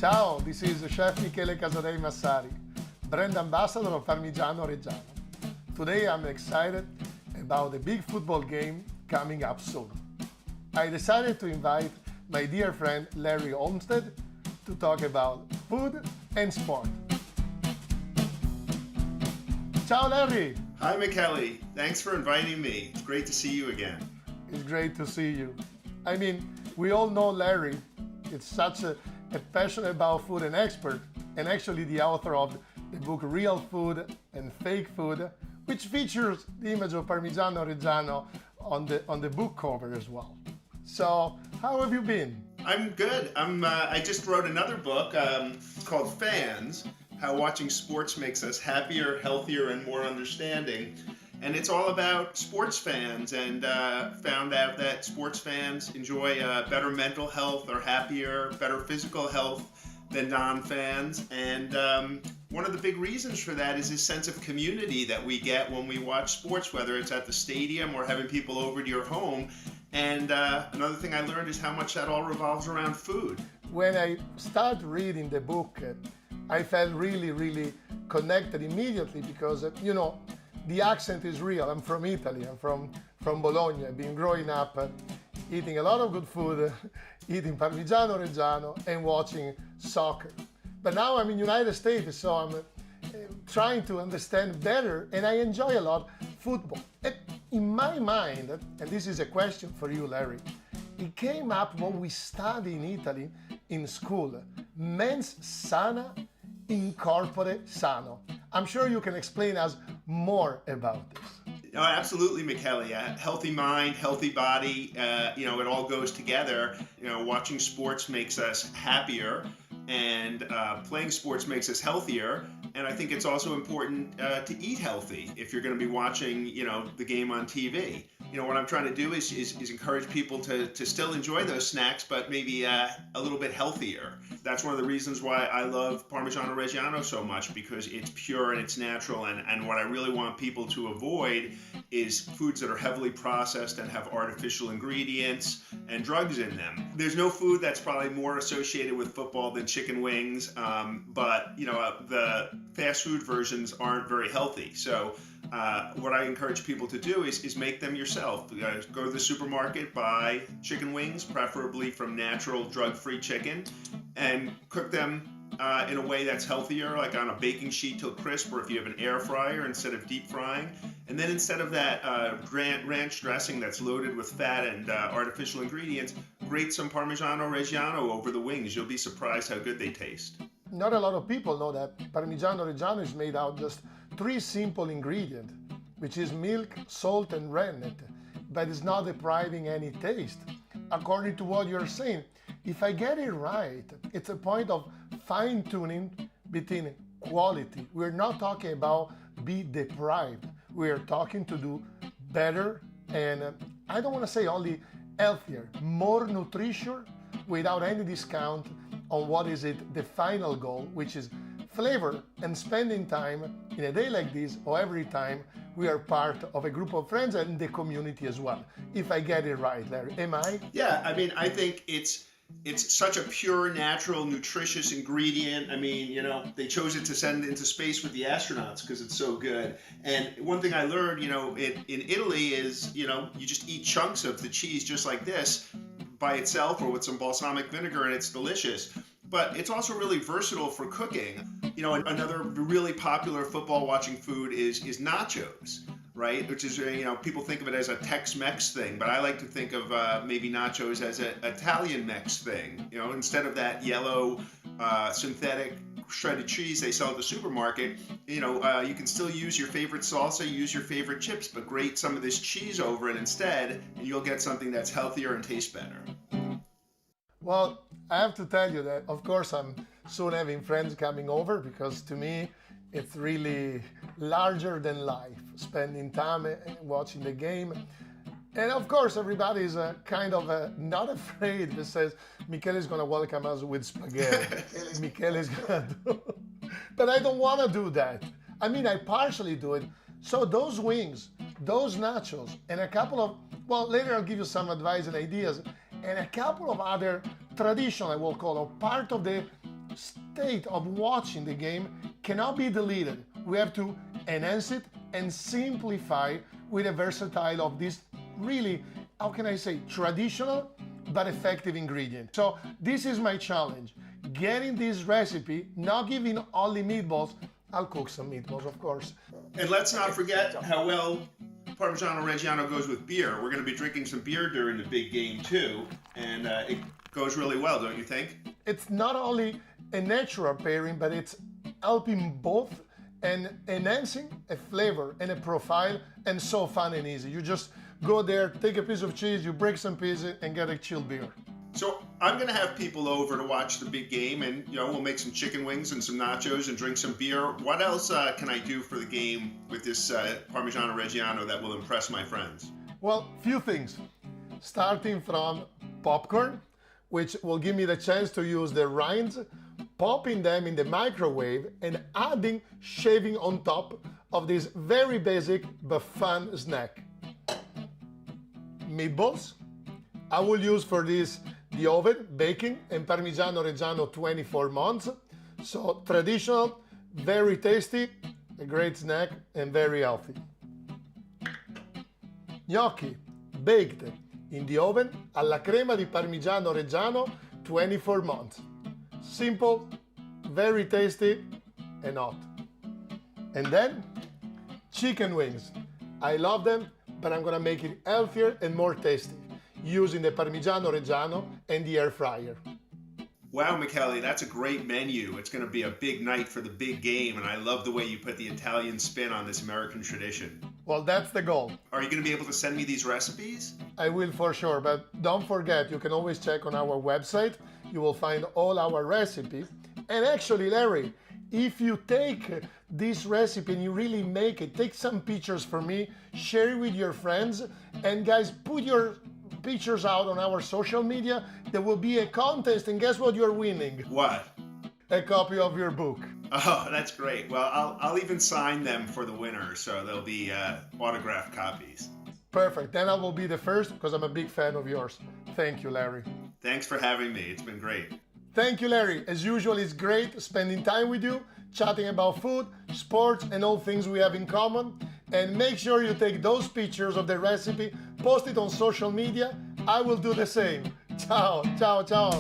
Ciao, this is Chef Michele Casadei Massari, brand ambassador of Parmigiano Reggiano. Today I'm excited about the big football game coming up soon. I decided to invite my dear friend Larry Olmsted to talk about food and sport. Ciao Larry! Hi Michele, thanks for inviting me. It's great to see you again. It's great to see you. I mean, we all know Larry. It's such a passionate about food and expert, and actually the author of the book Real Food and Fake Food, which features the image of Parmigiano Reggiano on the book cover as well. So, how have you been? I'm good. I just wrote another book called Fans, How Watching Sports Makes Us Happier, Healthier, and More Understanding. And it's all about sports fans, and found out that sports fans enjoy better mental health, or happier, better physical health than non-fans. And one of the big reasons for that is this sense of community that we get when we watch sports, whether it's at the stadium or having people over to your home. And another thing I learned is how much that all revolves around food. When I started reading the book, I felt really connected immediately because, the accent is real. I'm from Italy. I'm from Bologna. I've been growing up eating a lot of good food, eating Parmigiano Reggiano, and watching soccer. But now I'm in the United States, so I'm trying to understand better, and I enjoy a lot football. And in my mind, and this is a question for you, Larry, it came up when we study in Italy in school, mens sana in corpore sano. I'm sure you can explain us more about this. No, absolutely, Michele. Healthy mind, healthy body, it all goes together. Watching sports makes us happier, and playing sports makes us healthier. And I think it's also important to eat healthy if you're going to be watching, the game on TV. What I'm trying to do is encourage people to still enjoy those snacks, but maybe a little bit healthier. That's one of the reasons why I love Parmigiano Reggiano so much, because it's pure and it's natural. And what I really want people to avoid is foods that are heavily processed and have artificial ingredients and drugs in them. There's no food that's probably more associated with football than chicken wings, but the fast food versions aren't very healthy. So what I encourage people to do is make them yourself. Go to the supermarket, buy chicken wings, preferably from natural drug-free chicken, and cook them in a way that's healthier, like on a baking sheet till crisp, or if you have an air fryer instead of deep frying. And then instead of that ranch dressing that's loaded with fat and artificial ingredients, grate some Parmigiano Reggiano over the wings. You'll be surprised how good they taste. Not a lot of people know that Parmigiano Reggiano is made out of just 3 simple ingredients, which is milk, salt, and rennet, but it's not depriving any taste. According to what you're saying, if I get it right, it's a point of fine-tuning between quality. We're not talking about be deprived. We're talking to do better, and I don't want to say only healthier, more nutritious, without any discount on what is the final goal, which is flavor and spending time in a day like this, or every time we are part of a group of friends and the community as well. If I get it right, Larry, am I? Yeah, I think it's such a pure, natural, nutritious ingredient. They chose it to send into space with the astronauts because it's so good. And one thing I learned, in Italy is, you just eat chunks of the cheese just like this by itself or with some balsamic vinegar, and it's delicious. But it's also really versatile for cooking. Another really popular football watching food is nachos, right? Which is, people think of it as a Tex-Mex thing, but I like to think of maybe nachos as an Italian-Mex thing. Instead of that yellow synthetic shredded cheese they sell at the supermarket, you can still use your favorite salsa, use your favorite chips, but grate some of this cheese over it instead, and you'll get something that's healthier and tastes better. Well, I have to tell you that, of course, I'm soon having friends coming over, because to me, it's really larger than life, spending time watching the game. And of course, everybody is kind of not afraid that says, Michele is going to welcome us with spaghetti. Michele is going to do. But I don't want to do that. I partially do it. So those wings, those nachos, and a couple of, later I'll give you some advice and ideas, and a couple of other traditional, I will call it, part of the state of watching the game cannot be deleted. We have to enhance it and simplify with a versatile of this really, how can I say, traditional but effective ingredient. So this is my challenge. Getting this recipe, not giving only meatballs. I'll cook some meatballs, of course. And let's not forget how well Parmigiano Reggiano goes with beer. We're going to be drinking some beer during the big game too, and it goes really well, don't you think? It's not only a natural pairing, but it's helping both and enhancing a flavor and a profile, and so fun and easy. You just go there, take a piece of cheese, you break some pieces, and get a chilled beer. So I'm going to have people over to watch the big game, and we'll make some chicken wings and some nachos and drink some beer. What else can I do for the game with this Parmigiano Reggiano that will impress my friends? Well, few things. Starting from popcorn, which will give me the chance to use the rinds, popping them in the microwave, and adding shaving on top of this very basic but fun snack. Meatballs. I will use for this the oven, baking, and Parmigiano Reggiano 24 months. So traditional, very tasty, a great snack, and very healthy. Gnocchi, baked in the oven alla crema di Parmigiano Reggiano 24 months. Simple, very tasty, and hot. And then, chicken wings. I love them, but I'm gonna make it healthier and more tasty, using the Parmigiano Reggiano and the air fryer. Wow, Michele, that's a great menu. It's going to be a big night for the big game, and I love the way you put the Italian spin on this American tradition. Well, that's the goal. Are you going to be able to send me these recipes? I will for sure, but don't forget, you can always check on our website. You will find all our recipes. And actually, Larry, if you take this recipe and you really make it, take some pictures for me, share it with your friends, and guys, put your pictures out on our social media. There will be a contest, and guess what you're winning? What? A copy of your book. Oh, that's great. Well, I'll even sign them for the winner, so they'll be autographed copies. Perfect. Then I will be the first because I'm a big fan of yours. Thank you, Larry. Thanks for having me. It's been great. Thank you, Larry. As usual, it's great spending time with you, chatting about food, sports, and all things we have in common. And make sure you take those pictures of the recipe, post it on social media. I will do the same. Ciao, ciao, ciao.